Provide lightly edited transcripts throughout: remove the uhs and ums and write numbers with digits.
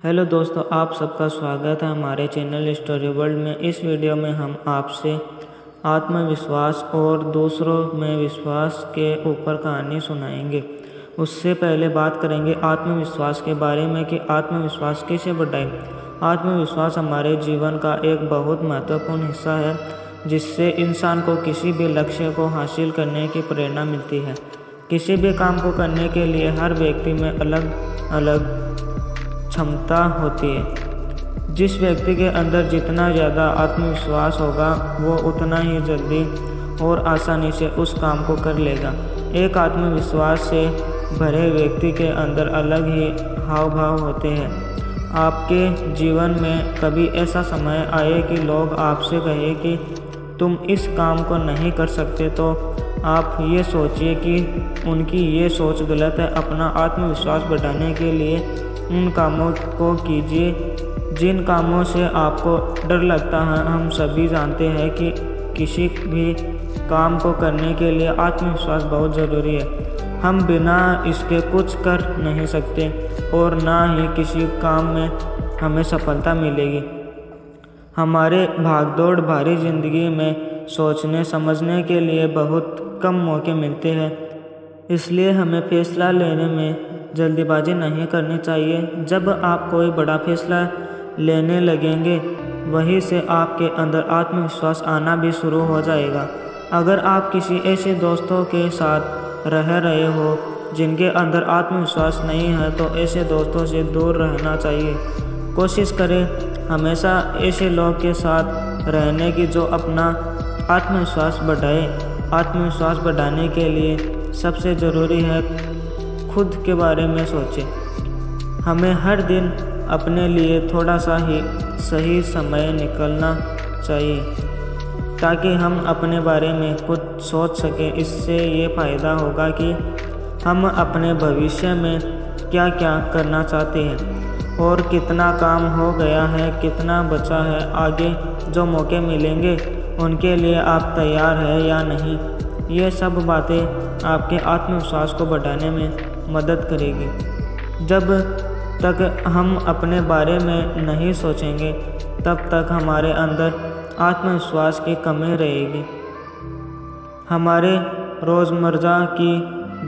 Hello दोस्तों, आप सबका स्वागत है हमारे चैनल स्टोरी वर्ल्ड में। इस वीडियो में हम आपसे आत्मविश्वास और दूसरों में विश्वास के ऊपर कहानी सुनाएंगे। उससे पहले बात करेंगे आत्मविश्वास के बारे में कि आत्मविश्वास कैसे बढ़ाएं। आत्मविश्वास हमारे जीवन का एक बहुत महत्वपूर्ण हिस्सा है, जिससे इंसान को किसी भी लक्ष्य को हासिल करने की प्रेरणा मिलती है। किसी भी काम को करने के लिए हर व्यक्ति में अलग अलग क्षमता होती है। जिस व्यक्ति के अंदर जितना ज़्यादा आत्मविश्वास होगा, वो उतना ही जल्दी और आसानी से उस काम को कर लेगा। एक आत्मविश्वास से भरे व्यक्ति के अंदर अलग ही हाव भाव होते हैं। आपके जीवन में कभी ऐसा समय आए कि लोग आपसे कहें कि तुम इस काम को नहीं कर सकते, तो आप ये सोचिए कि उनकी ये सोच गलत है। अपना आत्मविश्वास बढ़ाने के लिए उन कामों को कीजिए जिन कामों से आपको डर लगता है। हम सभी जानते हैं कि किसी भी काम को करने के लिए आत्मविश्वास बहुत ज़रूरी है। हम बिना इसके कुछ कर नहीं सकते और ना ही किसी काम में हमें सफलता मिलेगी। हमारे भागदौड़ भरी ज़िंदगी में सोचने समझने के लिए बहुत कम मौके मिलते हैं, इसलिए हमें फैसला लेने में जल्दीबाजी नहीं करनी चाहिए। जब आप कोई बड़ा फैसला लेने लगेंगे, वहीं से आपके अंदर आत्मविश्वास आना भी शुरू हो जाएगा। अगर आप किसी ऐसे दोस्तों के साथ रह रहे हो जिनके अंदर आत्मविश्वास नहीं है, तो ऐसे दोस्तों से दूर रहना चाहिए। कोशिश करें हमेशा ऐसे लोग के साथ रहने की जो अपना आत्मविश्वास बढ़ाए। आत्मविश्वास बढ़ाने के लिए सबसे ज़रूरी है खुद के बारे में सोचें। हमें हर दिन अपने लिए थोड़ा सा ही सही समय निकालना चाहिए, ताकि हम अपने बारे में खुद सोच सकें। इससे ये फ़ायदा होगा कि हम अपने भविष्य में क्या क्या करना चाहते हैं और कितना काम हो गया है, कितना बचा है। आगे जो मौके मिलेंगे उनके लिए आप तैयार हैं या नहीं। ये सब बातें आपके आत्मविश्वास को बढ़ाने में मदद करेगी। जब तक हम अपने बारे में नहीं सोचेंगे, तब तक हमारे अंदर आत्मविश्वास की कमी रहेगी। हमारे रोज़मर्रा की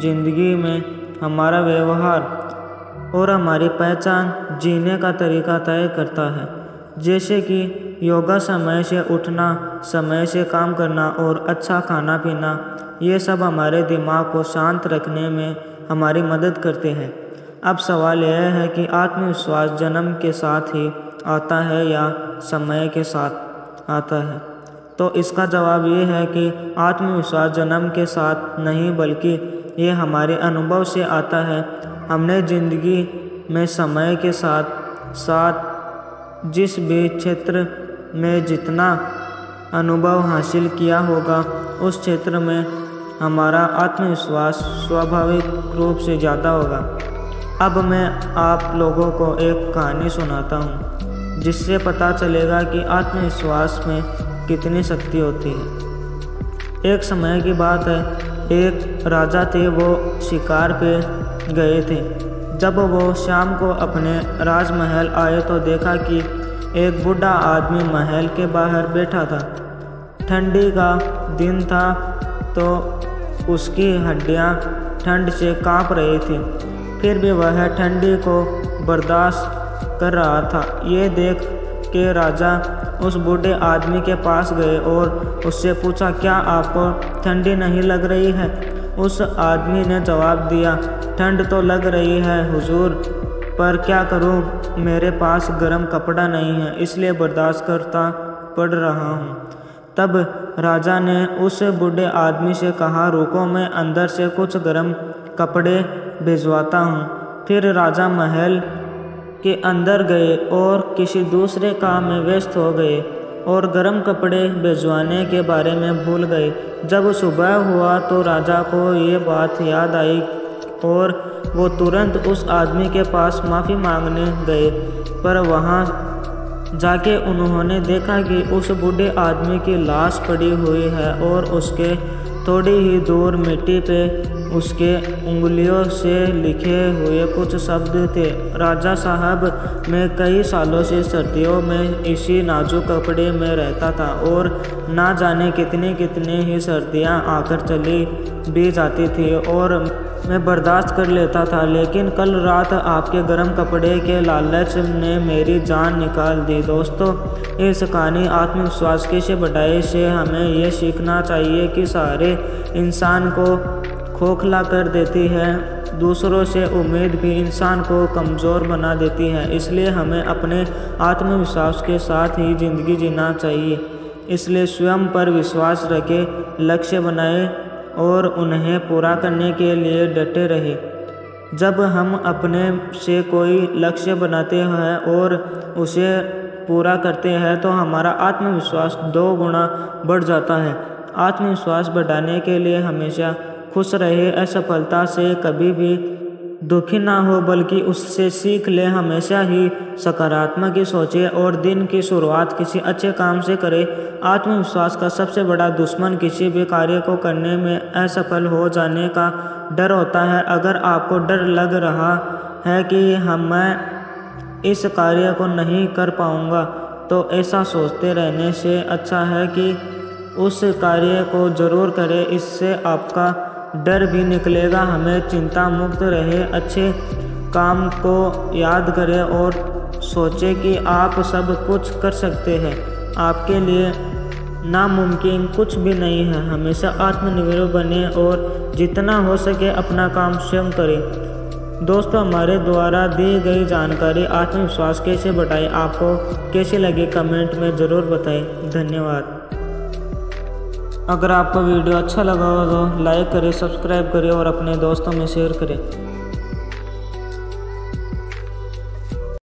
ज़िंदगी में हमारा व्यवहार और हमारी पहचान जीने का तरीका तय करता है। जैसे कि योगा, समय से उठना, समय से काम करना और अच्छा खाना पीना, ये सब हमारे दिमाग को शांत रखने में हमारी मदद करते हैं। अब सवाल यह है कि आत्मविश्वास जन्म के साथ ही आता है या समय के साथ आता है? तो इसका जवाब ये है कि आत्मविश्वास जन्म के साथ नहीं, बल्कि ये हमारे अनुभव से आता है। हमने ज़िंदगी में समय के साथ साथ जिस भी क्षेत्र में जितना अनुभव हासिल किया होगा, उस क्षेत्र में हमारा आत्मविश्वास स्वाभाविक रूप से ज़्यादा होगा। अब मैं आप लोगों को एक कहानी सुनाता हूँ, जिससे पता चलेगा कि आत्मविश्वास में कितनी शक्ति होती है। एक समय की बात है, एक राजा थे। वो शिकार पे गए थे। जब वो शाम को अपने राजमहल आए, तो देखा कि एक बूढ़ा आदमी महल के बाहर बैठा था। ठंडी का दिन था, तो उसकी हड्डियां ठंड से कांप रही थी। फिर भी वह ठंडी को बर्दाश्त कर रहा था। ये देख के राजा उस बूढ़े आदमी के पास गए और उससे पूछा, क्या आपको ठंडी नहीं लग रही है? उस आदमी ने जवाब दिया, ठंड तो लग रही है हुजूर, पर क्या करूं, मेरे पास गर्म कपड़ा नहीं है, इसलिए बर्दाश्त करता पड़ रहा हूं। तब राजा ने उस बूढ़े आदमी से कहा, रुको, मैं अंदर से कुछ गर्म कपड़े भिजवाता हूँ। फिर राजा महल के अंदर गए और किसी दूसरे काम में व्यस्त हो गए और गर्म कपड़े भिजवाने के बारे में भूल गए। जब सुबह हुआ तो राजा को ये बात याद आई और वो तुरंत उस आदमी के पास माफ़ी मांगने गए। पर वहाँ जाके उन्होंने देखा कि उस बूढ़े आदमी की लाश पड़ी हुई है और उसके थोड़ी ही दूर मिट्टी पे उसके उंगलियों से लिखे हुए कुछ शब्द थे। राजा साहब, मैं कई सालों से सर्दियों में इसी नाजुक कपड़े में रहता था और ना जाने कितने कितने ही सर्दियां आकर चली भी जाती थी और मैं बर्दाश्त कर लेता था, लेकिन कल रात आपके गर्म कपड़े के लालच ने मेरी जान निकाल दी। दोस्तों, इस कहानी आत्मविश्वास कैसे बढ़ाए से हमें ये सीखना चाहिए कि सारे इंसान को खोखला कर देती है, दूसरों से उम्मीद भी इंसान को कमज़ोर बना देती है। इसलिए हमें अपने आत्मविश्वास के साथ ही ज़िंदगी जीना चाहिए। इसलिए स्वयं पर विश्वास रखें, लक्ष्य बनाएं और उन्हें पूरा करने के लिए डटे रहे। जब हम अपने से कोई लक्ष्य बनाते हैं और उसे पूरा करते हैं तो हमारा आत्मविश्वास 2 गुना बढ़ जाता है। आत्मविश्वास बढ़ाने के लिए हमेशा खुश रहे, असफलता से कभी भी दुखी ना हो बल्कि उससे सीख ले। हमेशा ही सकारात्मक ही सोचे और दिन की शुरुआत किसी अच्छे काम से करे। आत्मविश्वास का सबसे बड़ा दुश्मन किसी भी कार्य को करने में असफल हो जाने का डर होता है। अगर आपको डर लग रहा है कि मैं इस कार्य को नहीं कर पाऊंगा, तो ऐसा सोचते रहने से अच्छा है कि उस कार्य को जरूर करें। इससे आपका डर भी निकलेगा। हमें चिंता मुक्त रहे, अच्छे काम को याद करें और सोचें कि आप सब कुछ कर सकते हैं। आपके लिए नामुमकिन कुछ भी नहीं है। हमेशा आत्मनिर्भर बने और जितना हो सके अपना काम स्वयं करें। दोस्तों, हमारे द्वारा दी गई जानकारी आत्मविश्वास कैसे बढ़ाए आपको कैसे लगे कमेंट में ज़रूर बताएं। धन्यवाद। अगर आपको वीडियो अच्छा लगा हो तो लाइक करें, सब्सक्राइब करें और अपने दोस्तों में शेयर करें।